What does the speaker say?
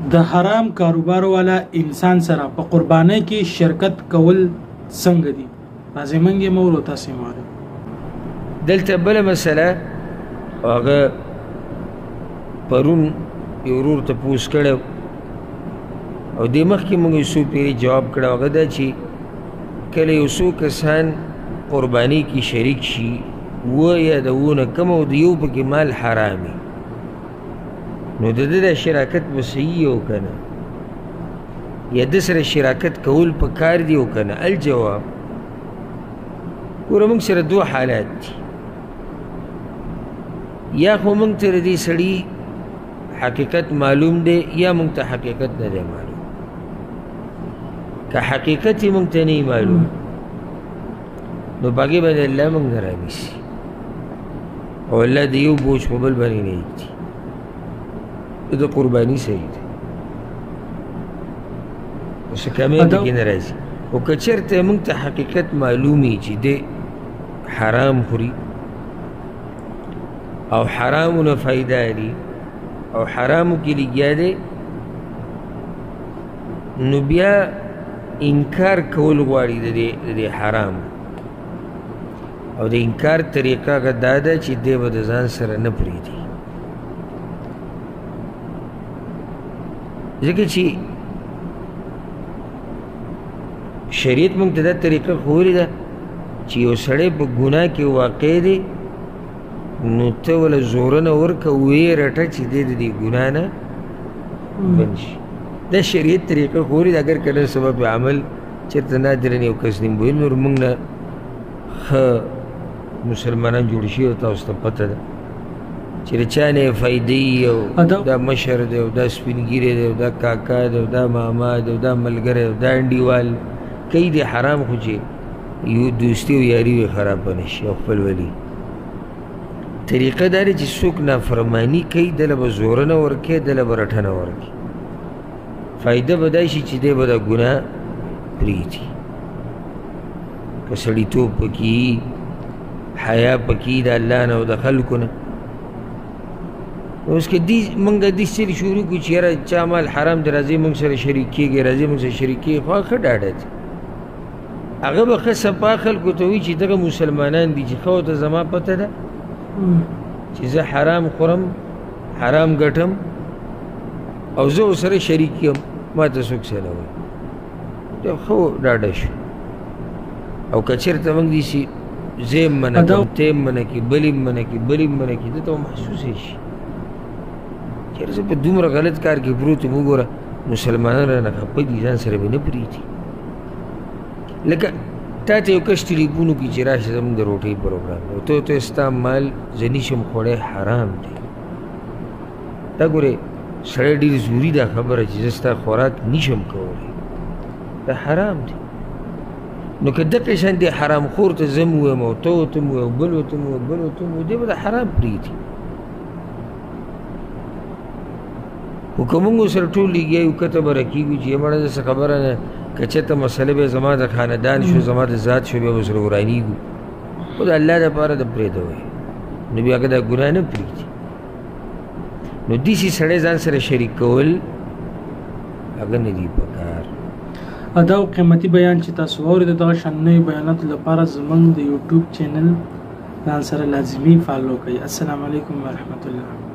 د حرام کاروبار والا انسان سره په قربانۍ کې شرکت کول څنګه دي؟ راځي منګي مور او تاسو ماره دلته بل مسله هغه پرون یو ورور ته پوښ کړو او د مخکې موږ یو څو پیری جواب کړو هغه دا چې کله یو څو کسان قرباني کې شریک شي و یا د ونه کم او د یو پکې مال حرامي نو د دې د شراکت به صحیح او که نه یا د سره شراکت کول په کار دي او که نه الجواب ګوره موږ سره دوه حالات دي یا خو موږ ته د دې سړي حقیقت معلوم دی یا موږ ته حقیقت نه دی معلوم که حقیقت یې موږ ته نه معلوم نو په هغې باندې الله موږ نه رانیسي او الله د یو بوج په بل باندې نه ایږدي د قرباني صحیح دی او څه کمی پکې نه راځي او که چېرته موږ ته حقیقت معلوم وي چې دی حرام خوري او حرامو نه فایده اخلي او حرامو کې لګیا دی نو بیا انکار کول غواړي د دې حرام او د انکار طریقه هغه دا ده چې دی به د ځان سره نه پرېږدي ځکه چې شریعت موږ ته دا طریقه ښوولې ده چې یو سړی په ګناه کې واقع دی نو ته وله زورنه ورکه ویې رټه چې دی د دې ګناه نه بند شي دا شریعت طریقه ښوولې ده اگر کله سبب عمل چېرته نادرا یو کس نیمبویل نور موږ نه ښه مسلمانان جوړ شي او تاسو ته پته ده چې د چا نه فایدې او دا مشر دی او دا سپینګیری دی او دا کاکا دی او دا ماما دی او دا ملګری او دا انډیوال کوي د حرام خو چې یو دوستي او یاري وي خراب به نه شي او خپلولي طریقه دا دی چې څوک نافرماني کوي دله به زوره نه ورکوي دله به رټه نه ورکوي فایده به دا شي چې دی به دا ګناه پرېږدي که سړیتوب پکې حیا پکې د الله نه او د خلکو نه اوس که موږ د دې سری شروع کړو چې یاره چا مال حرام دی راځئ موږ سره شریک کېږي راځئ موږ سره شریک کېږي خو هغه ښه ډاډه دی هغه به ښه صفا خلکو ته وایي چې دغه مسلمانان دي چې ښه ورته زما پته ده چې زه حرام خورم حرام ګټم او زه ورسره شریک یم ما ته څوک څه نه وایي ښه ډاډه شو او که چېرته موږ داسې زه یې منع کړم ته یې منع کړي بل یې منع کړي بل یې منع کړي ده ته به محسوسې شي چېرې زه په دومره غلط کار کې پروت یم وګوره مسلمانان رانه خفه دي ځان سره مې نه پرېږدي لکه تا ته یو کس ټلیفون وکړي چې راشه زموږ د روټۍ پروګرام او ته ورته ستا مال زه نشم خوړی حرام دی دا ګورې سړی ډېر زوري دا خبره چې زه ستا خوراک نشم کولی دا حرام دی نو که دقې شان دی حرام خور ته زه م ووایم او ته ورته م ووایې او بل ورته م ووایې بل ورته م ووایې دی به د حرام پرېږدي خو که موږ ورسره ټول لګیا یو کته به راکېږو چې مړه داسې خبره نه که چېرته مسله به زما د خاندان شو زما د ذات شو بیا به ورسره ورانېږو خو د الله دپاره د پرېږدوئ نو بیا هغه دا ګناه نه پرېږدي نو داسې سړی ځان سره شریک کول هغه نه دي په کار دا قیمتي بیان چې تاسو واورېدو دغه شان نوي بیاناتو لپاره زموږ د یوټیوب چینل ځان سره لازمي فالو کړئ. السلام علیکم ورحمت الله.